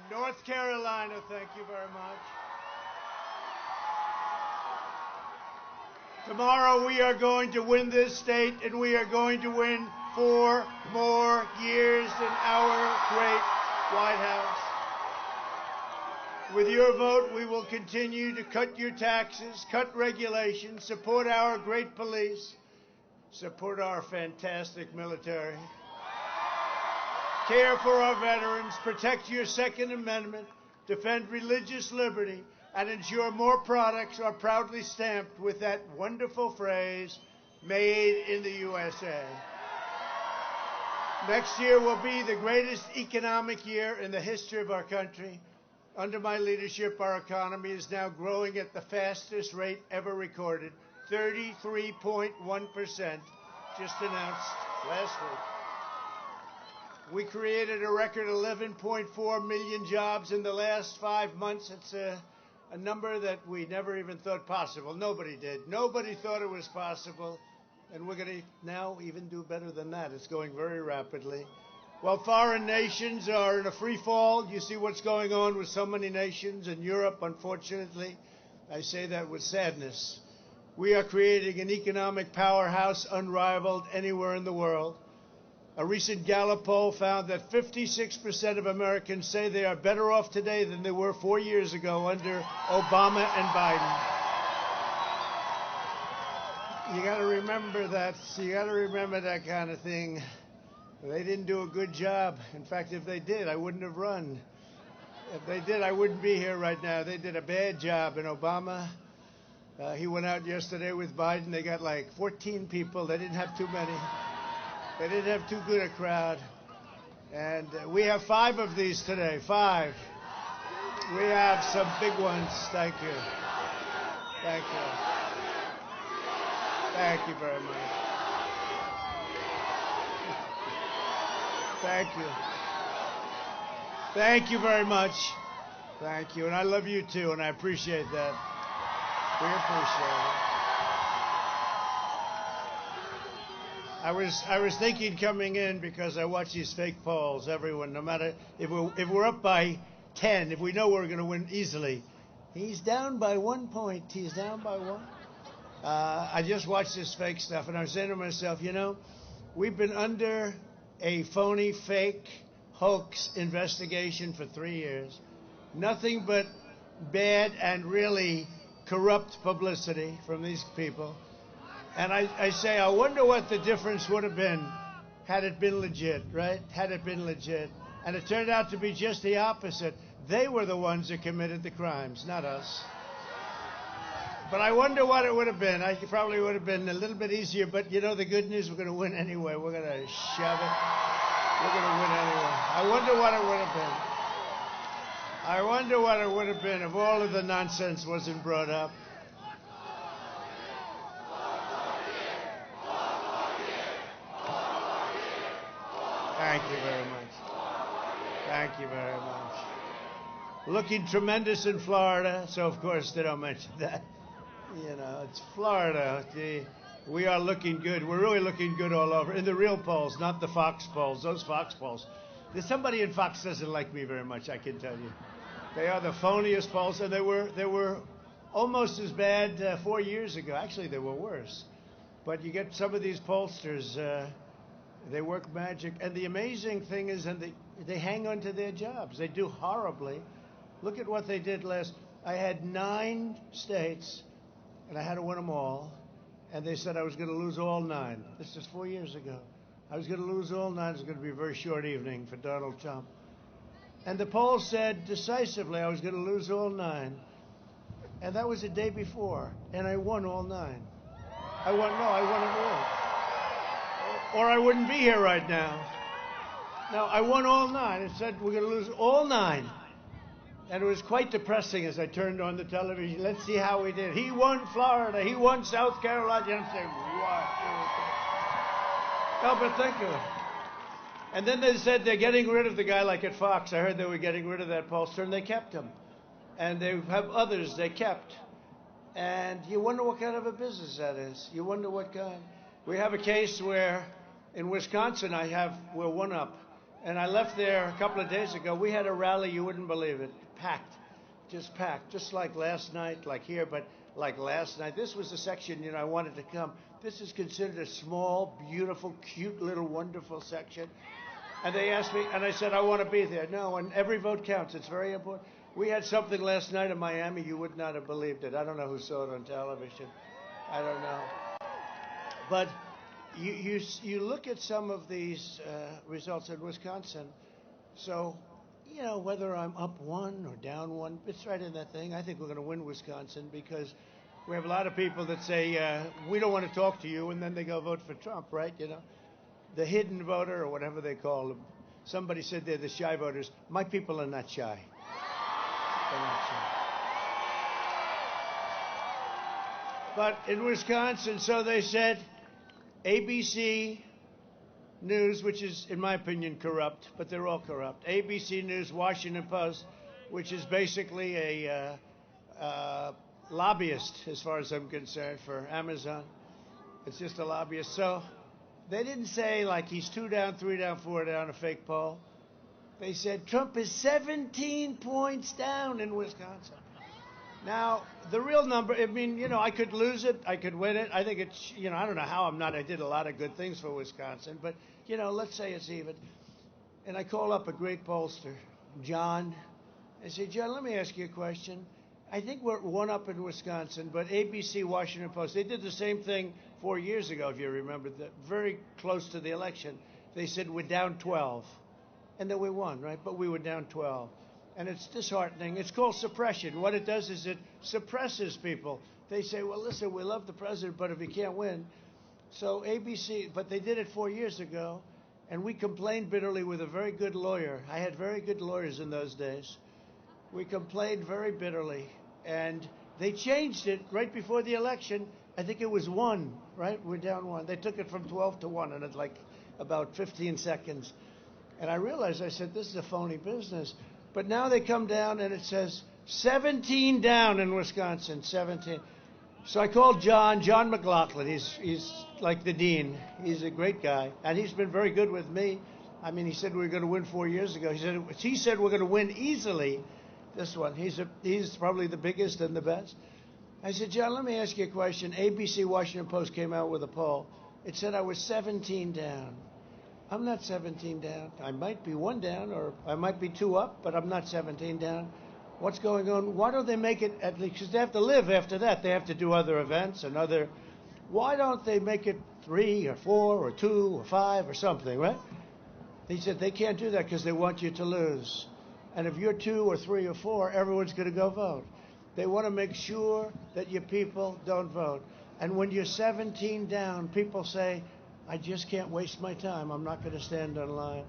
North Carolina, thank you very much. Tomorrow we are going to win this state, and we are going to win 4 more years in our great White House. With your vote, we will continue to cut your taxes, cut regulations, support our great police, support our fantastic military, care for our veterans, protect your Second Amendment, defend religious liberty, and ensure more products are proudly stamped with that wonderful phrase, made in the USA. Next year will be the greatest economic year in the history of our country. Under my leadership, our economy is now growing at the fastest rate ever recorded, 33.1%, just announced last week. We created a record 11.4 million jobs in the last 5 months. It's a number that we never even thought possible. Nobody did. Nobody thought it was possible. And we're going to now even do better than that. It's going very rapidly. While foreign nations are in a free fall, you see what's going on with so many nations in Europe, unfortunately. I say that with sadness. We are creating an economic powerhouse unrivaled anywhere in the world. A recent Gallup poll found that 56% of Americans say they are better off today than they were 4 years ago under Obama and Biden. You got to remember that. You got to remember that kind of thing. They didn't do a good job. In fact, if they did, I wouldn't have run. If they did, I wouldn't be here right now. They did a bad job. And Obama, he went out yesterday with Biden. They got like 14 people. They didn't have too many. They didn't have too good a crowd. And we have 5 of these today. 5. We have some big ones. Thank you. Thank you. Thank you very much. Thank you. Thank you very much. Thank you. And I love you too, and I appreciate that. We appreciate it. I was thinking coming in, because I watch these fake polls, everyone, no matter if we're up by 10, if we know we're going to win easily, he's down by 1 point. He's down by 1. I just watched this fake stuff, and I was saying to myself, you know, we've been under a phony, fake, hoax investigation for 3 years. Nothing but bad and really corrupt publicity from these people. And I say, I wonder what the difference would have been had it been legit, right? Had it been legit. And it turned out to be just the opposite. They were the ones that committed the crimes, not us. But I wonder what it would have been. I probably would have been a little bit easier. But, you know, the good news, we're going to win anyway. We're going to shove it. We're going to win anyway. I wonder what it would have been. I wonder what it would have been if all of the nonsense wasn't brought up. Thank you very much. Thank you very much. Looking tremendous in Florida, so of course they don't mention that. You know, it's Florida. We are looking good. We're really looking good all over. In the real polls, not the Fox polls. Those Fox polls. There's somebody in Fox doesn't like me very much, I can tell you. They are the phoniest polls, and they were almost as bad 4 years ago. Actually, they were worse. But you get some of these pollsters, they work magic. And the amazing thing is, and they hang on to their jobs. They do horribly. Look at what they did last. I had 9 states, and I had to win them all. And they said I was going to lose all 9. This is 4 years ago. I was going to lose all 9. It was going to be a very short evening for Donald Trump. And the poll said decisively I was going to lose all 9. And that was the day before. And I won all 9. I won them all. Or I wouldn't be here right now. No, I won all 9. It said we're going to lose all 9. And it was quite depressing as I turned on the television. Let's see how we did. He won Florida. He won South Carolina. And I'm saying, what? No, but think of it. And then they said they're getting rid of the guy like at Fox. I heard they were getting rid of that pollster, and they kept him. And they have others they kept. And you wonder what kind of a business that is. You wonder what kind. We have a case where in Wisconsin we're 1 up. And I left there a couple of days ago. We had a rally, you wouldn't believe it, packed, just like last night, like here, but like last night. This was the section, I wanted to come. This is considered a small, beautiful, cute, little, wonderful section. And they asked me, and I said, I want to be there. No, and every vote counts. It's very important. We had something last night in Miami. You would not have believed it. I don't know who saw it on television. I don't know. But you look at some of these results in Wisconsin. So, whether I'm up one or down one, it's right in that thing. I think we're going to win Wisconsin because we have a lot of people that say, we don't want to talk to you, and then they go vote for Trump, right? The hidden voter or whatever they call them. Somebody said they're the shy voters. My people are not shy. They're not shy. But in Wisconsin, so they said, ABC News, which is, in my opinion, corrupt, but they're all corrupt. ABC News, Washington Post, which is basically a lobbyist, as far as I'm concerned, for Amazon. It's just a lobbyist. So they didn't say, like, he's 2 down, 3 down, 4 down, a fake poll. They said Trump is 17 points down in Wisconsin. Now, the real number, I could lose it, I could win it. I think it's, I don't know how I did a lot of good things for Wisconsin, but, let's say it's even. And I call up a great pollster, John. I say, John, let me ask you a question. I think we're 1 up in Wisconsin, but ABC, Washington Post, they did the same thing 4 years ago, if you remember, very close to the election. They said we're down 12. And then we won, right? But we were down 12. And it's disheartening. It's called suppression. What it does is it suppresses people. They say, well, listen, we love the president, but if he can't win. So ABC, but they did it 4 years ago, and we complained bitterly with a very good lawyer. I had very good lawyers in those days. We complained very bitterly, and they changed it right before the election. I think it was 1, right? We're down 1. They took it from 12 to 1 in like about 15 seconds. And I realized, I said, this is a phony business. But now they come down and it says 17 down in Wisconsin, 17. So I called John McLaughlin. He's like the dean. He's a great guy. And he's been very good with me. He said we were going to win 4 years ago. He said we're going to win easily this one. He's probably the biggest and the best. I said, John, let me ask you a question. ABC Washington Post came out with a poll. It said I was 17 down. I'm not 17 down. I might be 1 down, or I might be 2 up, but I'm not 17 down. What's going on? Why don't they make it at least? Because they have to live after that. They have to do other events and other. Why don't they make it 3 or 4 or 2 or 5 or something, right? He said they can't do that because they want you to lose. And if you're 2 or 3 or 4, everyone's going to go vote. They want to make sure that your people don't vote. And when you're 17 down, people say, I just can't waste my time. I'm not going to stand in line.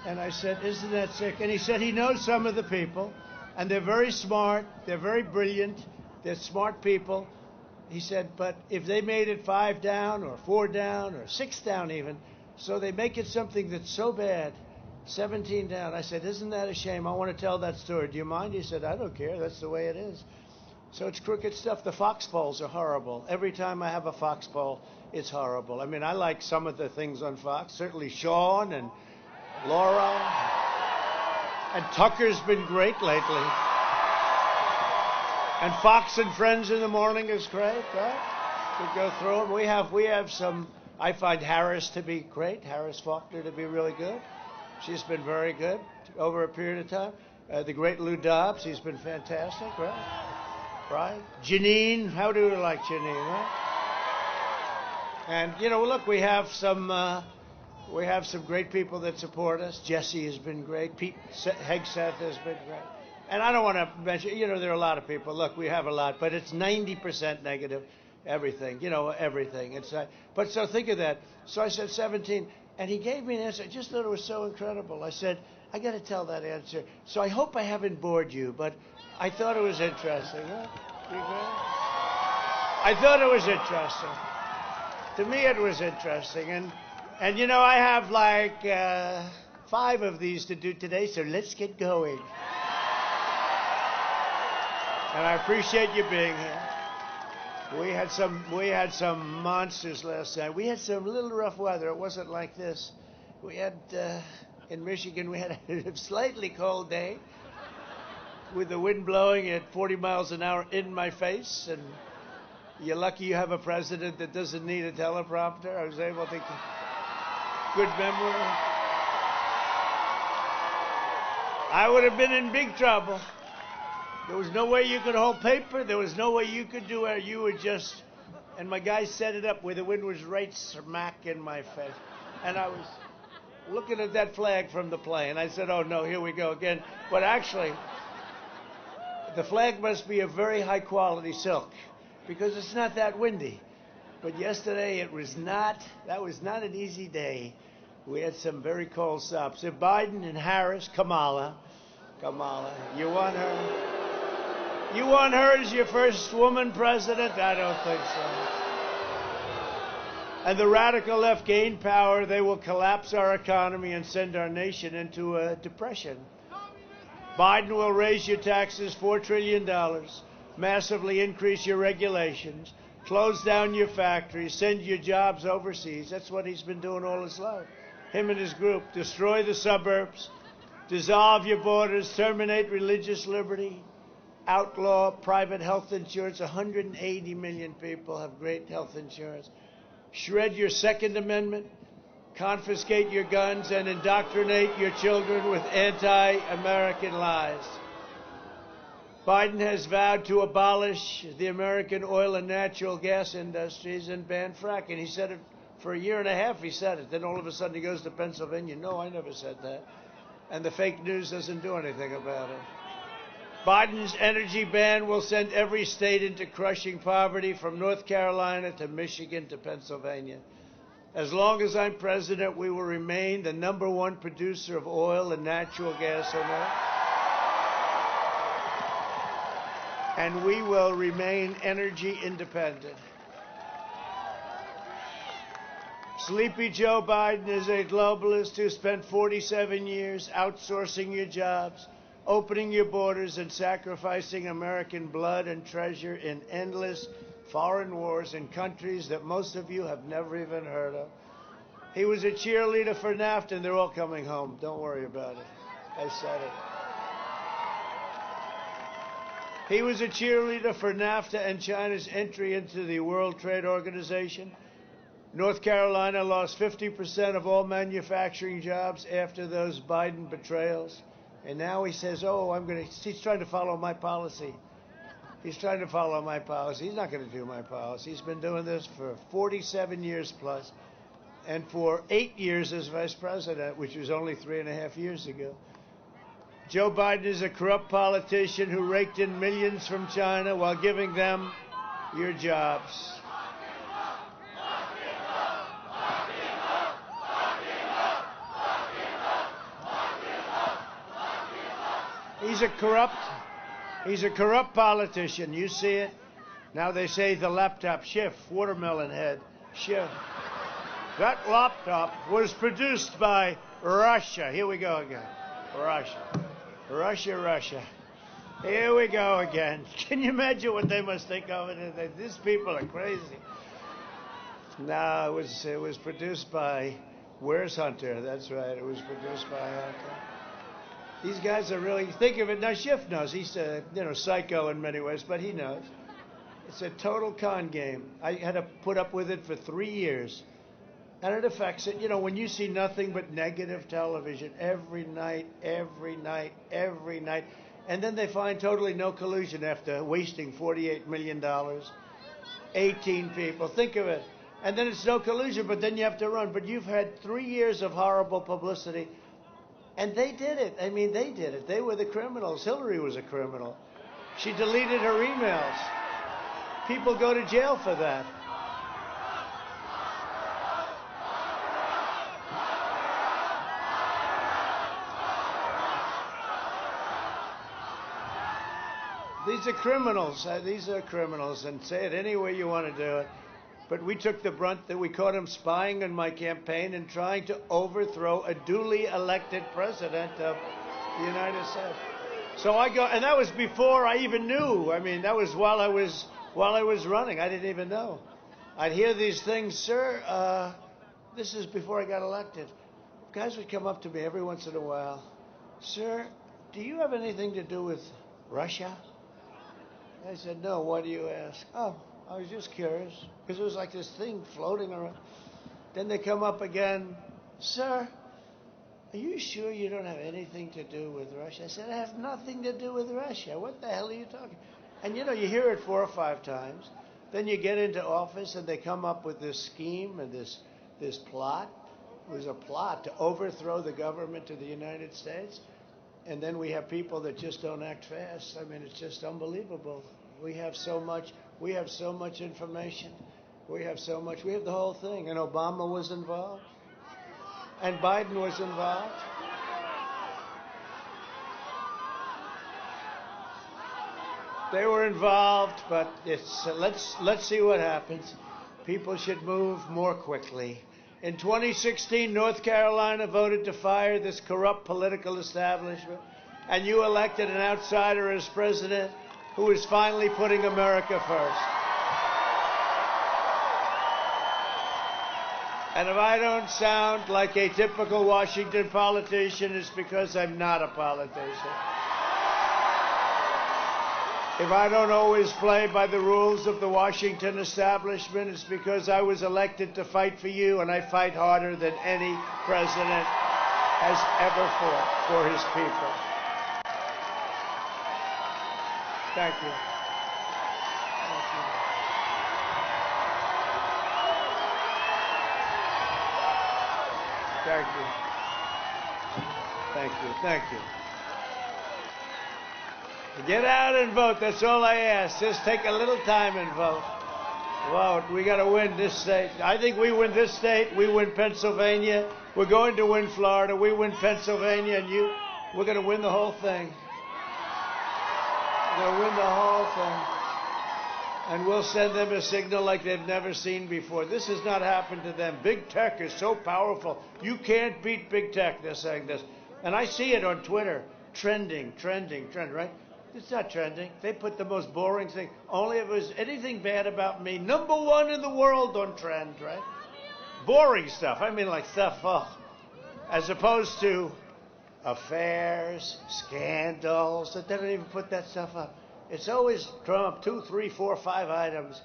And I said, isn't that sick? And he said he knows some of the people, and they're very smart. They're very brilliant. They're smart people. He said, but if they made it 5 down or 4 down or 6 down even, so they make it something that's so bad, 17 down. I said, isn't that a shame? I want to tell that story. Do you mind? He said, I don't care. That's the way it is. So it's crooked stuff. The Fox polls are horrible. Every time I have a Fox poll, it's horrible. I like some of the things on Fox. Certainly Sean and Laura. And Tucker's been great lately. And Fox and Friends in the morning is great, right? We go through them. We have some, I find Harris to be great. Harris Faulkner to be really good. She's been very good over a period of time. The great Lou Dobbs, he's been fantastic, right? Right? Janine, how do you like Janine, right? And, look, we have some great people that support us. Jesse has been great. Pete Hegseth has been great. And I don't want to mention, there are a lot of people. Look, we have a lot, but it's 90% negative, everything, everything. It's but so think of that. So I said 17, and he gave me an answer. I just thought it was so incredible. I said, I got to tell that answer. So I hope I haven't bored you, but I thought it was interesting. Huh? I thought it was interesting. To me, it was interesting. And I have like 5 of these to do today, so let's get going. And I appreciate you being here. We had some monsters last night. We had some little rough weather. It wasn't like this. We had in Michigan, we had a slightly cold day with the wind blowing at 40 miles an hour in my face. And you're lucky you have a president that doesn't need a teleprompter. I was able to... Good memory. I would have been in big trouble. There was no way you could hold paper. There was no way you could do it. You would just... And my guy set it up where the wind was right smack in my face. And I was looking at that flag from the plane. I said, oh, no, here we go again. But actually, the flag must be a very high-quality silk because it's not that windy. But yesterday, it was not. That was not an easy day. We had some very cold stops. If Biden and Harris, Kamala, you want her? You want her as your first woman president? I don't think so. And the radical left gain power, they will collapse our economy and send our nation into a depression. Biden will raise your taxes $4 trillion, massively increase your regulations, close down your factories, send your jobs overseas. That's what he's been doing all his life. Him and his group. Destroy the suburbs, dissolve your borders, terminate religious liberty, outlaw private health insurance. 180 million people have great health insurance. Shred your Second Amendment, confiscate your guns, and indoctrinate your children with anti-American lies. Biden has vowed to abolish the American oil and natural gas industries and ban fracking. He said it for a year and a half. He said it. Then all of a sudden he goes to Pennsylvania. No, I never said that. And the fake news doesn't do anything about it. Biden's energy ban will send every state into crushing poverty, from North Carolina to Michigan to Pennsylvania. As long as I'm president, we will remain the #1 producer of oil and natural gas on Earth. And we will remain energy independent. Sleepy Joe Biden is a globalist who spent 47 years outsourcing your jobs, opening your borders, and sacrificing American blood and treasure in endless foreign wars in countries that most of you have never even heard of. He was a cheerleader for NAFTA, and they're all coming home. Don't worry about it. I said it. He was a cheerleader for NAFTA and China's entry into the World Trade Organization. North Carolina lost 50% of all manufacturing jobs after those Biden betrayals. And now he says, oh, he's trying to follow my policy. He's trying to follow my policy. He's not going to do my policy. He's been doing this for 47 years plus, and for 8 years as vice president, which was only 3.5 years ago. Joe Biden is a corrupt politician who raked in millions from China while giving them your jobs. He's a corrupt politician. You see it. Now they say the laptop, Schiff, watermelon head, Schiff. That laptop was produced by Russia. Here we go again. Russia. Here we go again. Can you imagine what they must think of it? These people are crazy. No, it was produced by, where's Hunter? That's right. It was produced by Hunter. These guys are really, think of it. Now, Schiff knows. He's a, psycho in many ways, but he knows. It's a total con game. I had to put up with it for 3 years. And it affects it. When you see nothing but negative television every night, and then they find totally no collusion after wasting $48 million, 18 people. Think of it. And then it's no collusion, but then you have to run. But you've had 3 years of horrible publicity. And they did it. I mean, they did it. They were the criminals. Hillary was a criminal. She deleted her emails. People go to jail for that. These are criminals. And say it any way you want to do it. But we took the brunt that we caught him spying on my campaign and trying to overthrow a duly elected president of the United States. So I go, and that was before I even knew. I mean, that was while I was running. I didn't even know. I'd hear these things, sir. This is before I got elected. guys would come up to me every once in a while. Sir, do you have anything to do with Russia? I said, no. Why do you ask? Oh, I was just curious. Because it was like this thing floating around. Then they come up again. Sir, are you sure you don't have anything to do with Russia? I said, I have nothing to do with Russia. What the hell are you talking? And you hear it 4 or 5 times. Then you get into office and they come up with this scheme and this plot. It was a plot to overthrow the government of the United States. And then we have people that just don't act fast. I mean, it's just unbelievable. We have so much. We have so much information. We have so much. We have the whole thing. And Obama was involved. And Biden was involved. They were involved, but let's see what happens. People should move more quickly. In 2016, North Carolina voted to fire this corrupt political establishment, and you elected an outsider as president who is finally putting America first. And if I don't sound like a typical Washington politician, it's because I'm not a politician. If I don't always play by the rules of the Washington establishment, it's because I was elected to fight for you, and I fight harder than any president has ever fought for his people. Thank you. Thank you. Thank you. Thank you. Thank you. Get out and vote. That's all I ask. Just take a little time and vote. Vote. We got to win this state. I think we win this state. We win Pennsylvania. We're going to win Florida. We win Pennsylvania, and we're going to win the whole thing. We're going to win the whole thing. And we'll send them a signal like they've never seen before. This has not happened to them. Big tech is so powerful. You can't beat big tech, they're saying this. And I see it on Twitter. Trending, right? It's not trending. They put the most boring thing. Only if it was anything bad about me. #1 in the world on trend, right? Boring stuff. I mean, like stuff, as opposed to affairs, scandals. They don't even put that stuff up. It's always Trump, 2, 3, 4, 5 items.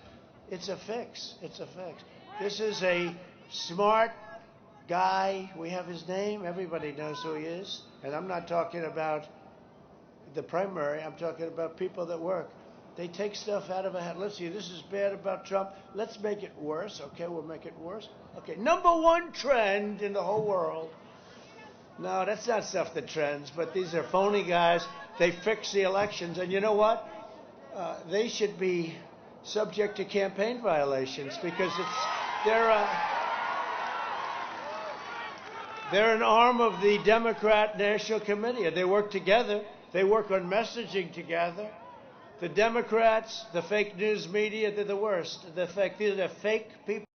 It's a fix. It's a fix. This is a smart guy. We have his name. Everybody knows who he is. And I'm not talking about the primary. I'm talking about people that work. They take stuff out of a hat. Let's see, this is bad about Trump. Let's make it worse. Okay, we'll make it worse. Okay, #1 trend in the whole world. No, that's not stuff that trends, but these are phony guys. They fix the elections. And you know what? They should be subject to campaign violations because they're an arm of the Democrat National Committee. They work together. They work on messaging together. The Democrats, the fake news media, they're the worst. They're fake people.